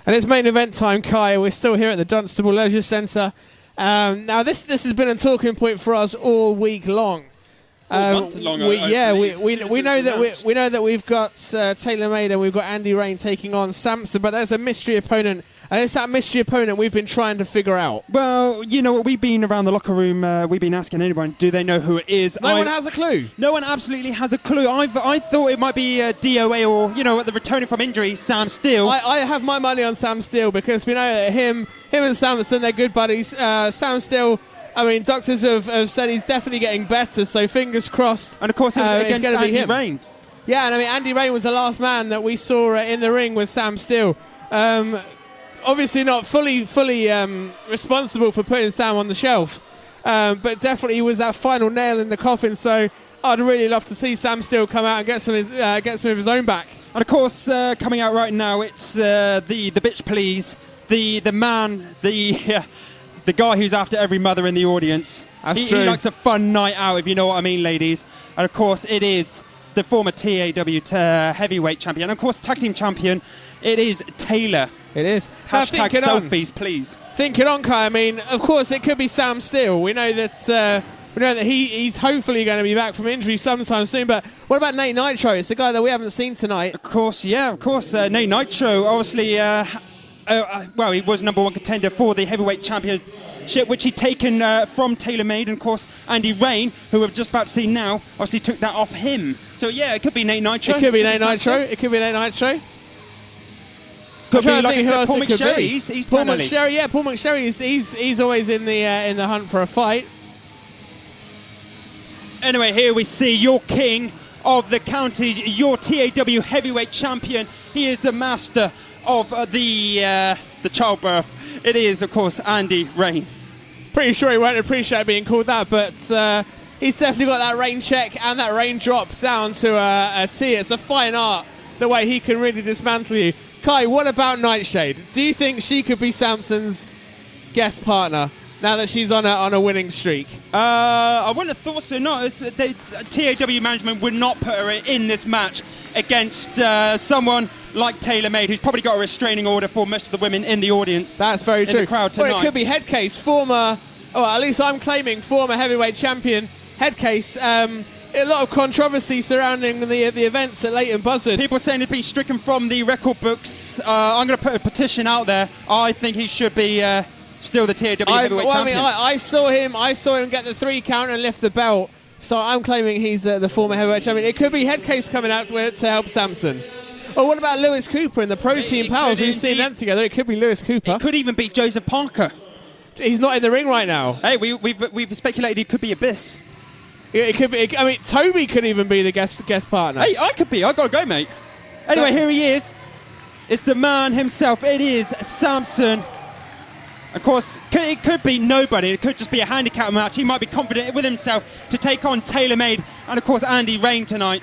And it's main event time, Kai. We're still here at the Dunstable Leisure Centre. Now, this has been a talking point for us all week long. We know that we've got TaylorMade and we've got Andy Reign taking on Samson, but there's a mystery opponent, and it's that mystery opponent we've been trying to figure out. Well, you know what, we've been around the locker room, we've been asking anyone, do they know who it is? No one has a clue. No one absolutely has a clue. I thought it might be DOA or, the returning from injury, Sam Steele. I have my money on Sam Steele because we know that him and Samson, they're good buddies. Sam Steele, I mean, doctors have said he's definitely getting better, so fingers crossed. And of course, it was against Andy Reign. Yeah, and I mean, Andy Reign was the last man that we saw in the ring with Sam Steele. Obviously not fully responsible for putting Sam on the shelf, but definitely he was that final nail in the coffin, so I'd really love to see Sam Steele come out and get some of his own back. And of course, coming out right now, it's the bitch please, the man, the guy who's after every mother in the audience. That's true. He likes a fun night out, if you know what I mean, ladies. And of course, it is the former TAW heavyweight champion. And of course, tag team champion, it is Taylor. It is. Hashtag selfies, please. Think it on, Kai. I mean, of course, it could be Sam Steele. We know that he's hopefully going to be back from injury sometime soon. But what about Nate Nitro? It's the guy that we haven't seen tonight. Of course, yeah, of course. Nate Nitro, obviously, he was number one contender for the heavyweight championship, which he'd taken from TaylorMade. And of course, Andy Reign, who we're just about to see now, obviously took that off him. So yeah, it could be Nate Nitro. It could be Nate Nitro. Could be, like I said, Paul McSherry. He's Paul McSherry. Yeah, Paul McSherry. He's always in the hunt for a fight. Anyway, here we see your king of the counties, your TAW heavyweight champion. He is the master of the childbirth. It is, of course, Andy Reign. Pretty sure he won't appreciate being called that, but he's definitely got that rain check and that rain drop down to a T. It's a fine art, the way he can really dismantle you. Kai, what about Nightshade? Do you think she could be Samson's guest partner now that she's on a winning streak? I wouldn't have thought so. No, TAW management would not put her in this match against someone like TaylorMade, who's probably got a restraining order for most of the women in the audience. That's very true. In the crowd tonight. Well, it could be Headcase, at least I'm claiming former heavyweight champion Headcase. A lot of controversy surrounding the events at Leighton Buzzard. People saying he's been stricken from the record books. I'm going to put a petition out there. I think he should be still the TAW heavyweight champion. I saw him get the 3 count and lift the belt. So I'm claiming he's the former heavyweight champion. It could be Headcase coming out to help Samson. Or what about Lewis Cooper and the Protein Pals? We've seen them together. It could be Lewis Cooper. It could even be Joseph Parker. He's not in the ring right now. Hey, we've speculated he could be Abyss. It could be. I mean, Toby could even be the guest partner. Hey, I could be. I gotta go, mate. Anyway, here he is. It's the man himself. It is Samson. Of course, it could be nobody. It could just be a handicap match. He might be confident with himself to take on TaylorMade and, of course, Andy Reign tonight.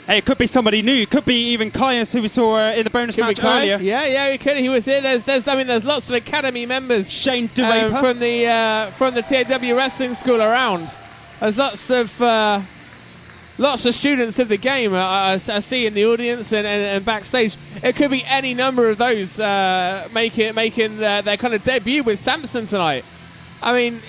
Hey, it could be somebody new. It could be even Caius, who we saw in the bonus match earlier. Yeah, he could. He was here. There's lots of Academy members. Shane DeRaper from the TAW Wrestling School around. There's lots of students of the game I see in the audience and backstage. It could be any number of those making their kind of debut with Samson tonight. I mean,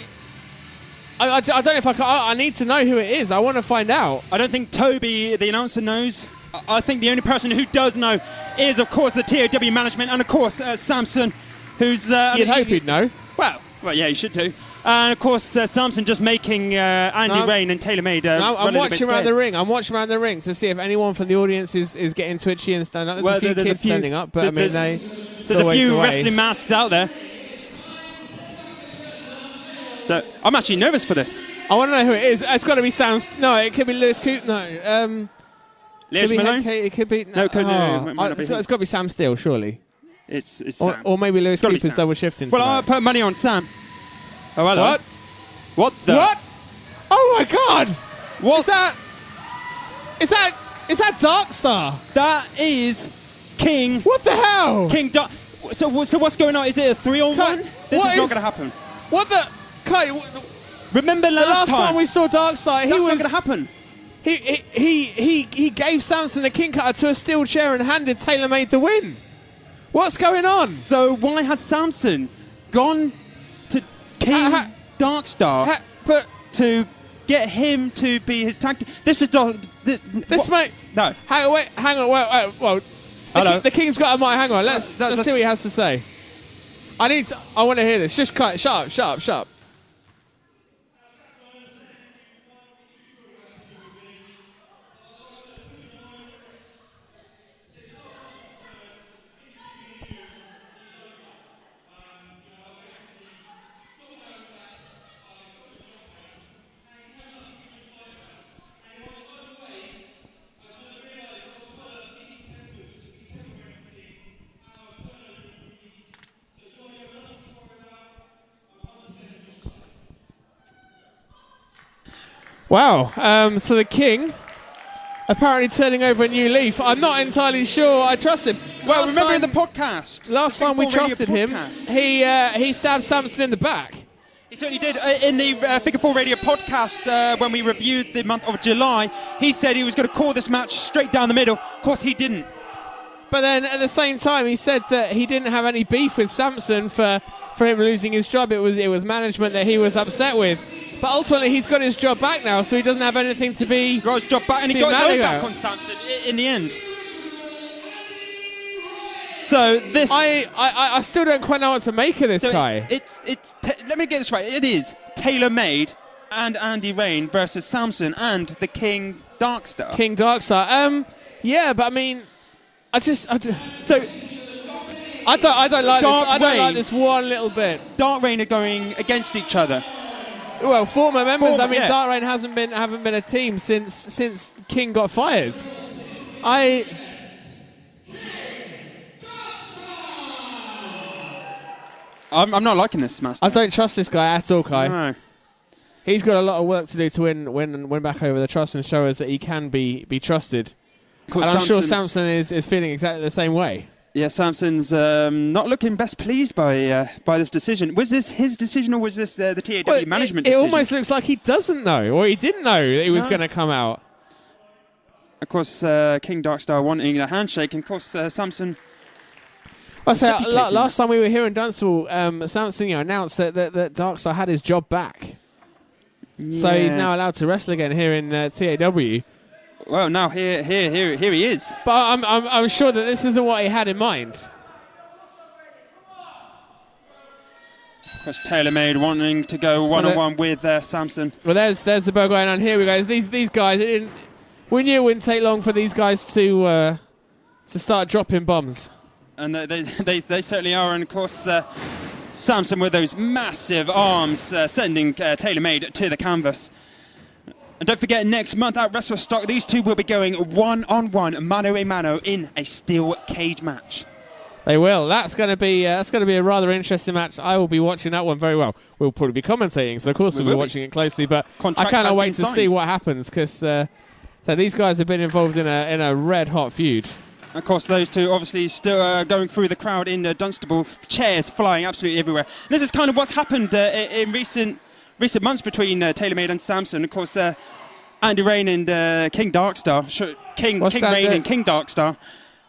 I don't know if I need to know who it is. I want to find out. I don't think Toby, the announcer, knows. I think the only person who does know is, of course, the TAW management and, of course, Samson, who's... You'd hope he'd know. Well, yeah, he should do. And, of course, Samson just making Andy Reign and TaylorMade I'm watching around the ring. I'm watching around the ring to see if anyone from the audience is getting twitchy and standing up. There's a few kids standing up, but there's a few wrestling masks out there. So I'm actually nervous for this. I want to know who it is. It's got to be Sam. No, it could be Lewis Cooper. No. Lewis Malone? It could be... No, it's got to be Sam Steele, surely. It's Sam. Or maybe Lewis Cooper's double shifting. Well, I'll put money on Sam. Oh, hello. What? What the? What? Oh, my God. What? Is that Darkstar? That is King. What the hell? King Dark. So what's going on? Is it a 3-on-1? This is not going to happen. What the... Kai, remember the last time we saw Darkstar, he was... That's not going to happen. He gave Samson the king cutter to a steel chair and handed TaylorMade the win. What's going on? So why has Samson gone to King Darkstar to get him to be his tag team? This is not... Mate... No. Hang on, wait. The king's got a mic. Hang on, let's see what he has to say. I want to hear this. Just cut. Shut up. Wow. So the king apparently turning over a new leaf. I'm not entirely sure I trust him. Well, remember in the podcast. Last time we trusted him, he stabbed Samson in the back. He certainly did. In the Figure 4 Radio podcast, when we reviewed the month of July, he said he was going to call this match straight down the middle. Of course, he didn't. But then at the same time, he said that he didn't have any beef with Samson for him losing his job. It was management that he was upset with. But ultimately, he's got his job back now, so he doesn't have anything to be. He got his job back, and he got back on Samson in the end. So this, I still don't quite know what to make of this guy. Let me get this right. It is TaylorMade and Andy Reign versus Samson and the King Darkstar. King Darkstar. Yeah, but I mean, I don't like this. I don't like this one little bit. Dark Reign are going against each other. Well, former members. Dark Reign haven't been a team since King got fired. I'm not liking this match. I don't trust this guy at all, Kai. No. He's got a lot of work to do to win back over the trust and show us that he can be trusted. And I'm sure Samson is feeling exactly the same way. Yeah, Samson's not looking best pleased by this decision. Was this his decision, or was this the TAW management decision? It almost looks like he doesn't know, or he didn't know that he was going to come out. Of course, King Darkstar wanting the handshake, and of course, Samson... last time we were here in Dunstable, Samson announced that Darkstar had his job back. Yeah. So he's now allowed to wrestle again here in TAW. Well, now here he is. But I'm sure that this isn't what he had in mind. Of course, TaylorMade wanting to go one-on-one with Samson. Well, there's the bell going on. Here we go. These guys. We knew it wouldn't take long for these guys to start dropping bombs. And they certainly are. And of course, Samson with those massive arms sending TaylorMade to the canvas. And don't forget, next month at Wrestlestock, these two will be going one-on-one, mano-a-mano, in a steel cage match. They will. That's going to be a rather interesting match. I will be watching that one very well. We'll probably be commentating, so of course we'll be watching it closely. But I cannot wait to see what happens, because these guys have been involved in a red-hot feud. Of course, those two obviously still going through the crowd in Dunstable, chairs flying absolutely everywhere. And this is kind of what's happened in recent months between TaylorMade and Samson. Of course, Andy Reign and King Darkstar, King Reign and King Darkstar,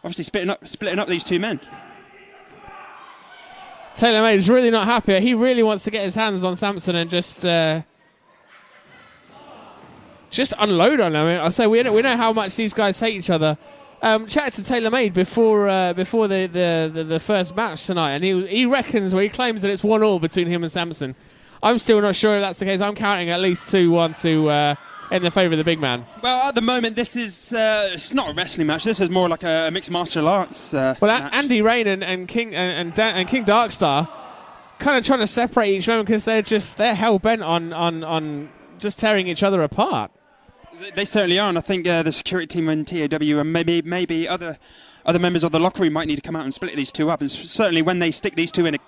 obviously splitting up these two men. TaylorMade is really not happy. He really wants to get his hands on Samson and just unload on him. I say we know how much these guys hate each other. Chatted to TaylorMade before the first match tonight, and he reckons, he claims that it's 1-1 between him and Samson. I'm still not sure if that's the case. I'm counting at least 2-1 in the favour of the big man. Well, at the moment, this is it's not a wrestling match. This is more like a mixed martial arts match. Andy Reign and King Darkstar kind of trying to separate each other because they're hell bent on just tearing each other apart. They certainly are, and I think the security team in TAW and maybe other members of the locker room might need to come out and split these two up. And certainly when they stick these two in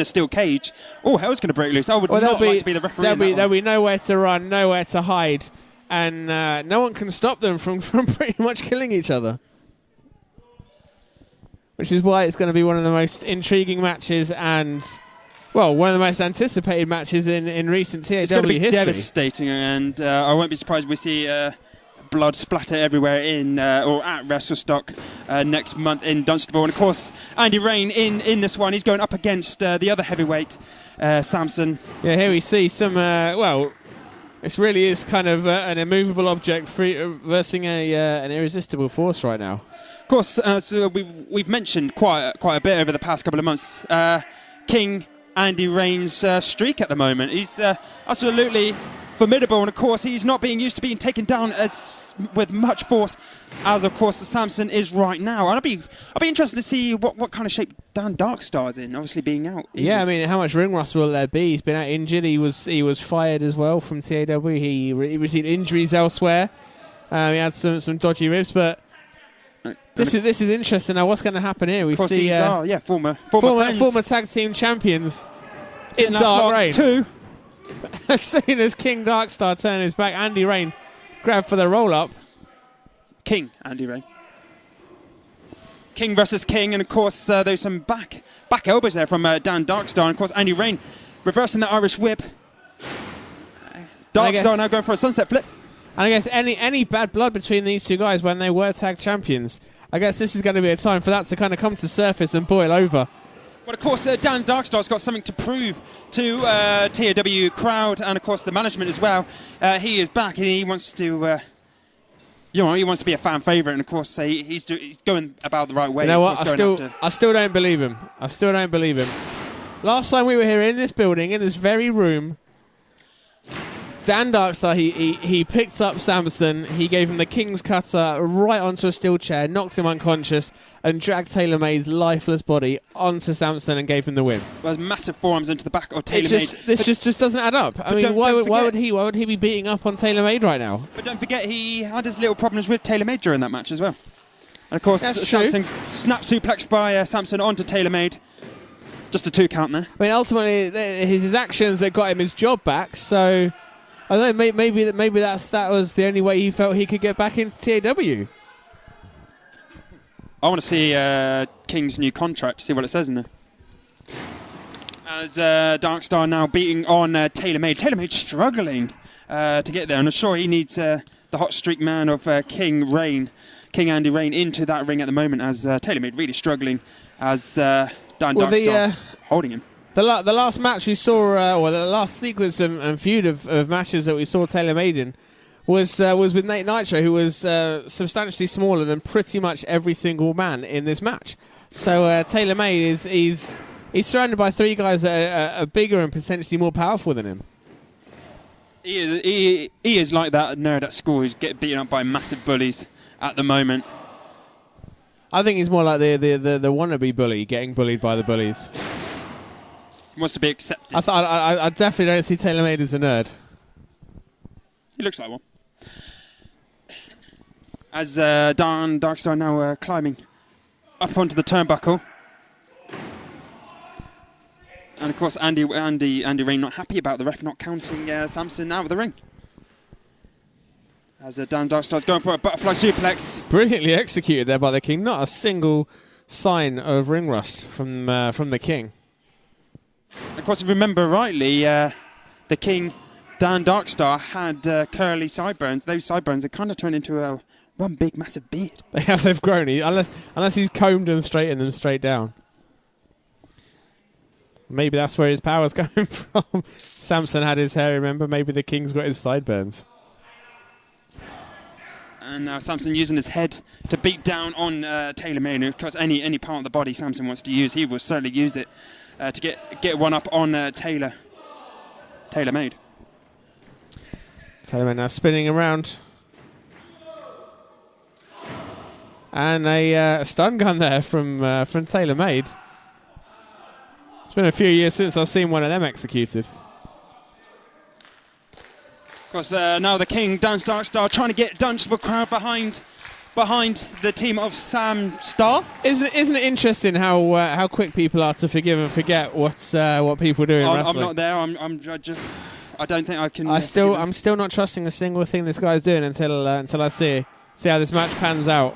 a steel cage, hell's going to break loose. I would not like to be the referee. There'll be nowhere to run, nowhere to hide, and no one can stop them from pretty much killing each other. Which is why it's going to be one of the most intriguing matches and... Well, one of the most anticipated matches in recent TAW history. It's going to be devastating, and I won't be surprised we see blood splatter everywhere in or at Wrestlestock next month in Dunstable. And of course, Andy Reign in this one. He's going up against the other heavyweight, Samson. Yeah, here we see some. This really is kind of an immovable object versus an irresistible force right now. Of course, so we've mentioned quite a bit over the past couple of months. King Andy Reign's streak at the moment. He's absolutely formidable, and of course he's not being used to being taken down with much force as of course Samson is right now. And I'll be interested to see what kind of shape Dan Darkstar's in, obviously being out injured. Yeah, I mean, how much ring rust will there be? He's been out injured. He was fired as well from TAW. He received injuries elsewhere. He had some dodgy ribs, but this is interesting. Now, what's going to happen here? We see these are former tag team champions in Dark Reign. Two. As soon as King Darkstar turned his back, Andy Reign grabbed for the roll-up. King Andy Reign. King versus King, and of course there's some back elbows there from Dan Darkstar, and of course Andy Reign reversing the Irish whip. Darkstar now going for a sunset flip. And I guess any bad blood between these two guys when they were tag champions, I guess this is going to be a time for that to kind of come to surface and boil over. Well, of course, Dan Darkstar's got something to prove to TAW crowd and, of course, the management as well. He is back and he wants to, he wants to be a fan favourite. And, of course, he's going about the right way. You know what? I still don't believe him. I still don't believe him. Last time we were here in this building, in this very room, Dan Darkstar, he picked up Samson, he gave him the King's Cutter right onto a steel chair, knocked him unconscious, and dragged TaylorMade's lifeless body onto Samson and gave him the win. Well, massive forearms into the back of TaylorMade. This just doesn't add up. I mean, why would he be beating up on TaylorMade right now? But don't forget, he had his little problems with TaylorMade during that match as well. And of course, Samson snap suplex by Samson onto TaylorMade. Just a 2 count there. I mean, ultimately, his actions that got him his job back, so I don't know, maybe that was the only way he felt he could get back into TAW. I want to see King's new contract, see what it says in there. As Darkstar now beating on TaylorMade. TaylorMade struggling to get there, and I'm sure he needs the hot streak man of King Andy Reign into that ring at the moment, as TaylorMade really struggling as Dan Darkstar holding him. The last match we saw, or the last sequence and feud of matches that we saw TaylorMade in was with Nate Nitro, who was substantially smaller than pretty much every single man in this match. So TaylorMade he's surrounded by 3 guys that are bigger and potentially more powerful than him. He is like that nerd at school who's getting beaten up by massive bullies at the moment. I think he's more like the wannabe bully getting bullied by the bullies. Wants to be accepted. I definitely don't see TaylorMade as a nerd. He looks like one. As Dan Darkstar now climbing up onto the turnbuckle. And of course Andy Reign not happy about the ref not counting Samson out of the ring. As Dan Darkstar's going for a butterfly suplex. Brilliantly executed there by the King. Not a single sign of ring rust from the King. Of course, if you remember rightly, the King, Dan Darkstar, had curly sideburns. Those sideburns have kind of turned into one big, massive beard. They've grown, unless he's combed and straightened them straight down. Maybe that's where his power's coming from. Samson had his hair, remember? Maybe the King's got his sideburns. And now Samson using his head to beat down on TaylorMade. Of course, any part of the body Samson wants to use, he will certainly use it. To get one up on TaylorMade. TaylorMade now spinning around. And a stun gun there from TaylorMade. It's been a few years since I've seen one of them executed. Of course, now the King, Dan Darkstar, trying to get Dunstable crowd behind the team of Sam Star. Isn't it interesting how quick people are to forgive and forget what people do in wrestling? I'm not there. I don't think I can. I'm still not trusting a single thing this guy's doing until I see how this match pans out.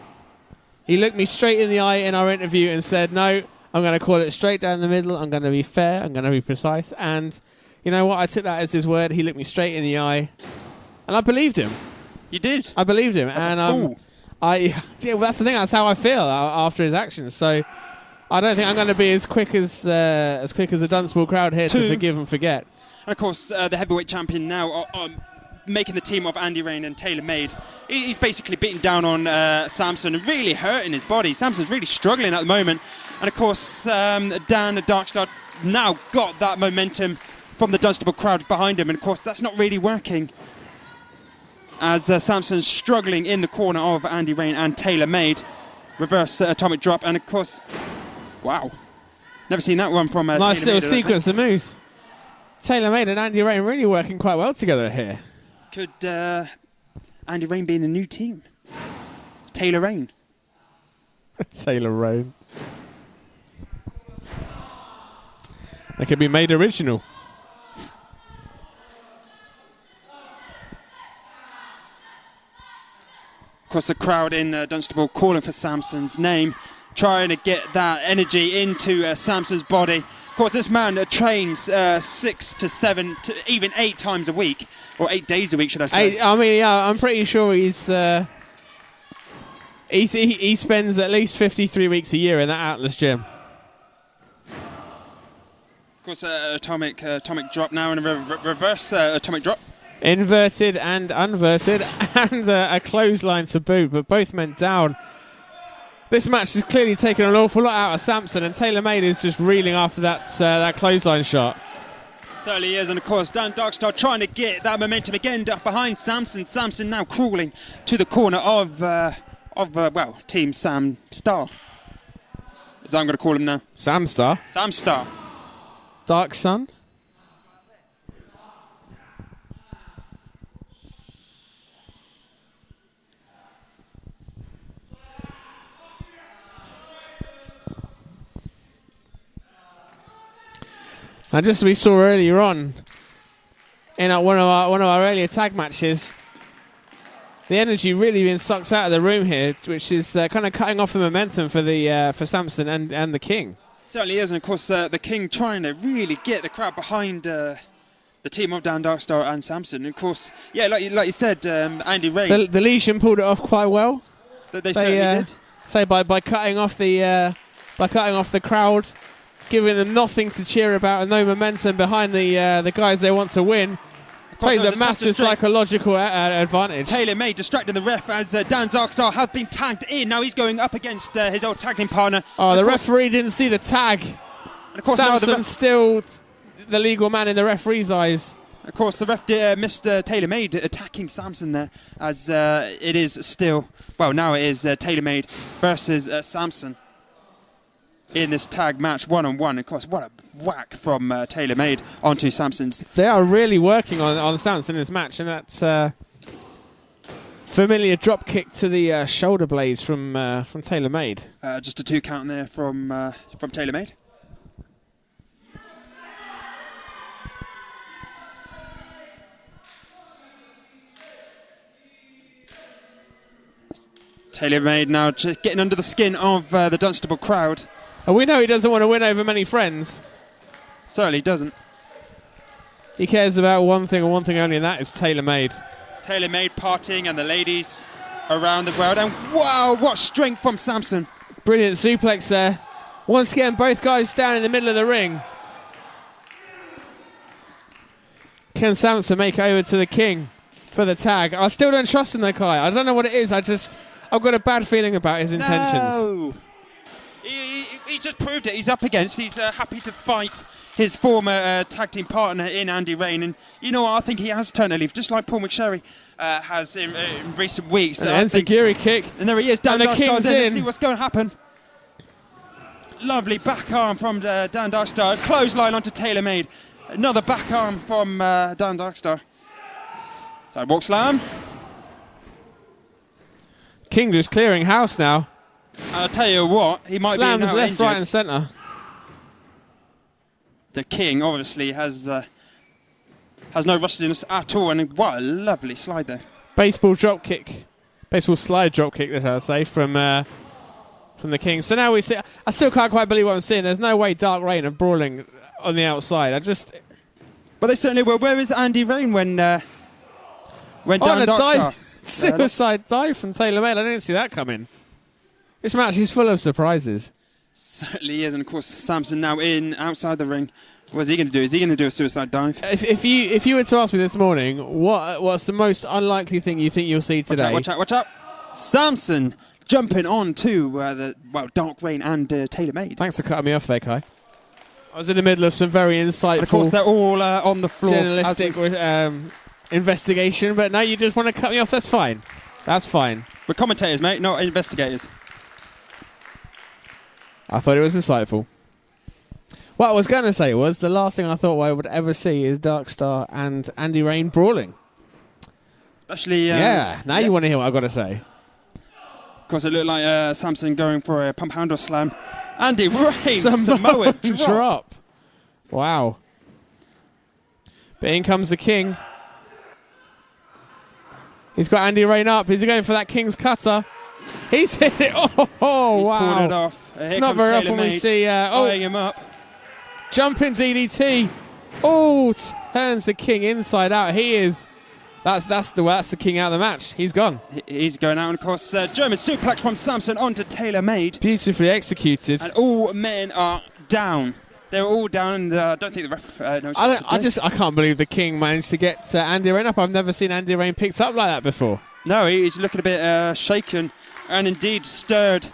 He looked me straight in the eye in our interview and said, "No, I'm going to call it straight down the middle. I'm going to be fair. I'm going to be precise." And you know what? I took that as his word. He looked me straight in the eye, and I believed him. You did? I believed him, and well, that's the thing. That's how I feel after his actions. So I don't think I'm going to be as quick as the Dunstable crowd here to forgive and forget. And of course, the heavyweight champion now making the team of Andy Reign and Taylor Made. He's basically beating down on Samson and really hurting his body. Samson's really struggling at the moment. And of course, Dan the Darkstar now got that momentum from the Dunstable crowd behind him. And of course, that's not really working, as Samson's struggling in the corner of Andy Reign and Taylor Made. Reverse atomic drop. And of course, wow. Never seen that one from nice Taylor little sequence, the moves. Taylor Made and Andy Reign really working quite well together here. Could Andy Reign be in the new team? Taylor Reign. Taylor Reign. They could be made original. Of course, the crowd in Dunstable calling for Samson's name, trying to get that energy into Samson's body. Of course, this man trains 6 to 7 to even 8 times a week, or 8 days a week, should I say? I'm pretty sure he spends at least 53 weeks a year in that Atlas gym. Of course, atomic drop now, and a reverse atomic drop. Inverted and unverted, and a clothesline to boot, but both men down. This match has clearly taken an awful lot out of Samson, and Taylor Made is just reeling after that clothesline shot. Certainly is, and of course Dan Darkstar trying to get that momentum again behind Samson. Samson now crawling to the corner of Team Sam Star, as I'm going to call him now. Sam Star? Sam Star. Dark Sun? And just as we saw earlier on in one of our earlier tag matches, the energy really being sucked out of the room here, which is kind of cutting off the momentum for Samson and the King. Certainly is, and of course the King trying to really get the crowd behind the team of Dan Darkstar and Samson. And of course, yeah, like you said, Andy Reign. The Legion pulled it off quite well. They certainly did. So by cutting off the crowd, giving them nothing to cheer about and no momentum behind the guys they want to win, plays a massive psychological advantage. Taylor Made distracting the ref as Dan Darkstar has been tagged in. Now he's going up against his old tag team partner. Oh, the referee didn't see the tag. And of course, Samson's still the legal man in the referee's eyes. Of course, the ref missed Taylor Made attacking Samson there, as it is still, now it is Taylor Made versus Samson in this tag match, one-on-one. Of course, what a whack from Taylor Made onto Samson's. They are really working on Samson in this match, and that's familiar drop kick to the shoulder blades from Taylor Made. Just a 2 count there from Taylor Made. Taylor Made now just getting under the skin of the Dunstable crowd. And we know he doesn't want to win over many friends. Certainly doesn't. He cares about one thing and one thing only, and that is Taylor Made. Taylor Made partying and the ladies around the world. And wow, what strength from Samson. Brilliant suplex there. Once again, both guys down in the middle of the ring. Can Samson make it over to the King for the tag? I still don't trust him though, Kai. I don't know what it is. I've got a bad feeling about his intentions. No. He just proved it. He's up against. He's happy to fight his former tag team partner in Andy Reign. And you know what? I think he has turned a leaf, just like Paul McSherry has in recent weeks. An enziguri kick. And there he is. Dan Darkstar in. Let's see what's going to happen. Lovely back arm from Dan Darkstar. Clothesline onto Taylor Made. Another back arm from Dan Darkstar. Sidewalk slam. King just clearing house now. I'll tell you what, he might Slams be now left, injured. right and centre. The King obviously has no rustiness at all, and what a lovely slide there. Baseball slide drop kick, that I'll say, from the King. So now we see. I still can't quite believe what I'm seeing. There's no way Dark Reign are brawling on the outside. But they certainly were. Where is Andy Reign when Dan Darkstar? Suicide dive from Taylor Made. I didn't see that coming. This match is full of surprises. Certainly is, and of course Samson now in outside the ring. What's he going to do? Is he going to do a suicide dive? If you were to ask me this morning, what's the most unlikely thing you think you'll see today? Watch out! Samson jumping on to the Dark Reign and Taylor Made. Thanks for cutting me off there, Kai. I was in the middle of some very insightful. And of course, they're all on the floor. Journalistic investigation, but now you just want to cut me off. That's fine. That's fine. We're commentators, mate, not investigators. I thought it was insightful. What I was going to say was the last thing I thought I would ever see is Darkstar and Andy Reign brawling. Especially... now you want to hear what I've got to say. Of course, it looked like Samson going for a pump handle slam. Andy Reign, Samoa drop. Wow. But in comes the King. He's got Andy Reign up. He's going for that King's cutter. He's hit it. Oh, He's wow. pulled it off. It's not very often we see... eyeing him up. Jumping DDT. Oh, turns the King inside out. He is... That's the King out of the match. He's gone. He's going out, and of course, German suplex from Samson onto Taylor Made. Beautifully executed. And all men are down. They're all down, and I don't think the ref knows what to do. I can't believe the King managed to get Andy Reign up. I've never seen Andy Reign picked up like that before. No, he's looking a bit shaken and indeed stirred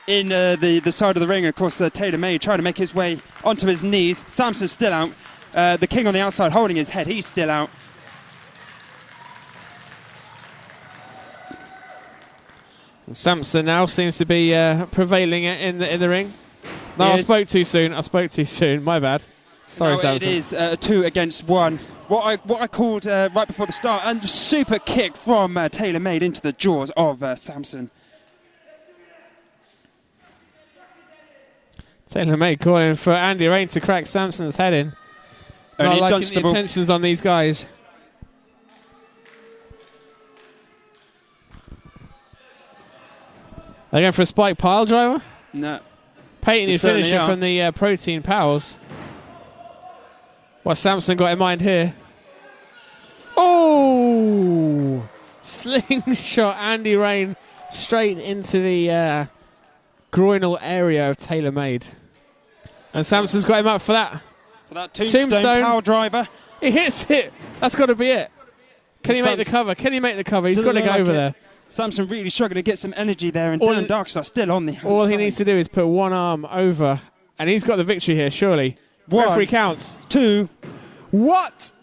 in the side of the ring. Of course, Taylor Made trying to make his way onto his knees. Samson's still out. The King on the outside holding his head. He's still out. And Samson now seems to be prevailing in the ring. No, I spoke too soon. My bad. Sorry, Samson. It is 2 against 1. What I called right before the start, and super kick from Taylor Made into the jaws of Samson. Taylor Made calling for Andy Reign to crack Samson's head in. Only Not liking Dunstable. the intentions on these guys. They're going for a spike pile driver? No. Peyton is finishing from the protein pals. What's Samson got in mind here? Oh! Slingshot Andy Reign straight into the groinal area of Taylor Made. And Samson's got him up for that. For that tombstone power driver. He hits it. That's got to be it. Can he make the cover? He's got to go over there. Samson really struggling to get some energy there, and Dylan Darkstar still on the outside. All he needs to do is put one arm over, and he's got the victory here, surely. 1, referee counts. 2. What?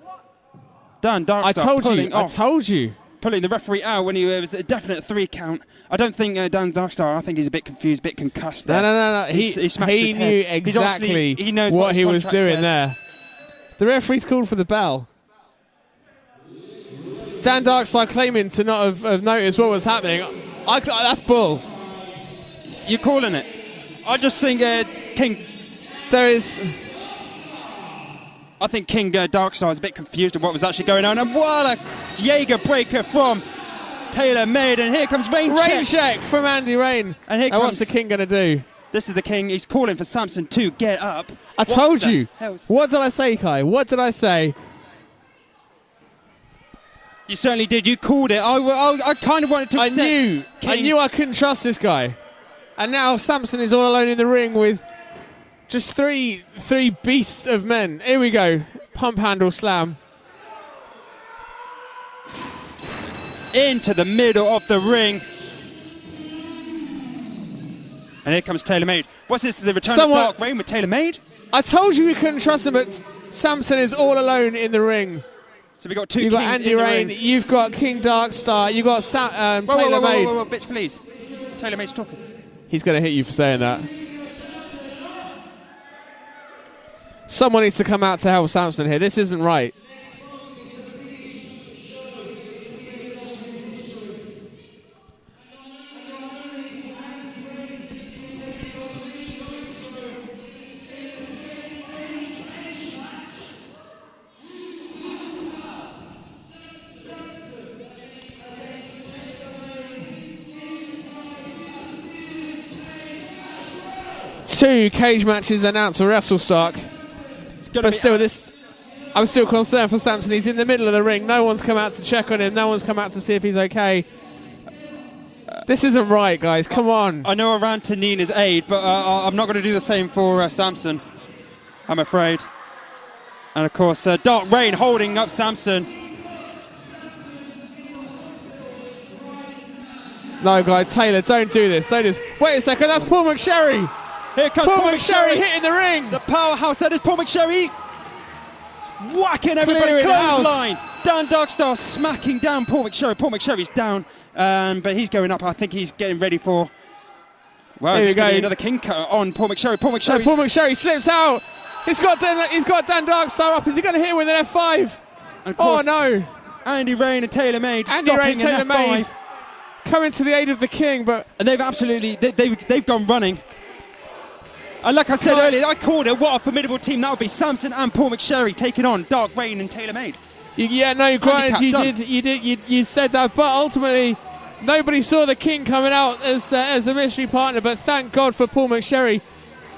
Done. Darkstar I told you. Pulling the referee out when he was a definite 3 count. I don't think Dan Darkstar, I think he's a bit confused, a bit concussed there. No. He knew exactly what he was doing there. The referee's called for the bell. Dan Darkstar claiming to not have noticed what was happening. That's bull. You're calling it. I just think King... I think King Darkstar is a bit confused of what was actually going on. And what a Jaeger breaker from Taylor Made. And here comes Rain check from Andy Reign. And what's the King going to do? This is the King. He's calling for Samson to get up. I told you. What did I say, Kai? What did I say? You certainly did. You called it. I kind of wanted to accept. I knew I couldn't trust this guy. And now Samson is all alone in the ring with just three beasts of men. Here we go. Pump handle slam. Into the middle of the ring. And here comes Taylor Made. What's this? The return of Dark Reign with Taylor Made? I told you we couldn't trust him, but Samson is all alone in the ring. So we got 2 You've Kings got Andy in the Reign, ring. you've got King Darkstar, you've got Taylor Made. Whoa, bitch, please. Taylor Made's talking. He's going to hit you for saying that. Someone needs to come out to help Samson here. This isn't right. Two cage matches announced for Wrestlestock. But still, this I'm still concerned for Samson. He's in the middle of the ring. No one's come out to check on him. No one's come out to see if he's okay. This isn't right, guys. Come on. I know I ran to Nina's aid, but I'm not going to do the same for Samson, I'm afraid. And of course, Dark Reign holding up Samson. No, guy, Taylor, don't do this. Don't do this. Wait a second, that's Paul McSherry. Here comes Paul McSherry hitting the ring. The powerhouse, that is Paul McSherry. Whacking everybody, clothesline. Dan Darkstar smacking down Paul McSherry. Paul McSherry's down, but he's going up. I think he's getting ready for... Well, there's going to be another king cut on Paul McSherry. Paul McSherry slips out. He's got Dan Darkstar up. Is he going to hit with an F5? And of course, oh, no. Andy Reign and Taylor Made Andy Reign, stopping an F5. Coming to the aid of the king, but... And they've absolutely... They've gone running. And like I said earlier, I called it. What a formidable team that would be. Samson and Paul McSherry taking on Dark Reign and Taylor Made. Yeah, no, granted, you said that, but ultimately nobody saw the king coming out as a mystery partner. But thank God for Paul McSherry.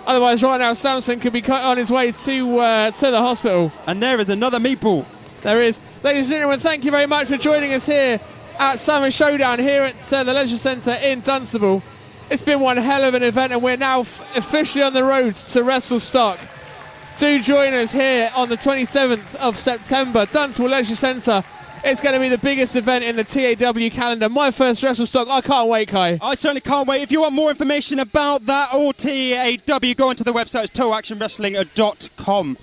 Otherwise, right now Samson could be on his way to the hospital. And there is another meatball. There is, ladies and gentlemen. Thank you very much for joining us here at Summer Showdown here at the Leisure Centre in Dunstable. It's been one hell of an event, and we're now officially on the road to Wrestlestock. Do join us here on the 27th of September, Dunstable Leisure Centre. It's going to be the biggest event in the TAW calendar. My first Wrestlestock. I can't wait, Kai. I certainly can't wait. If you want more information about that or TAW, go onto the website. It's toeactionwrestling.com.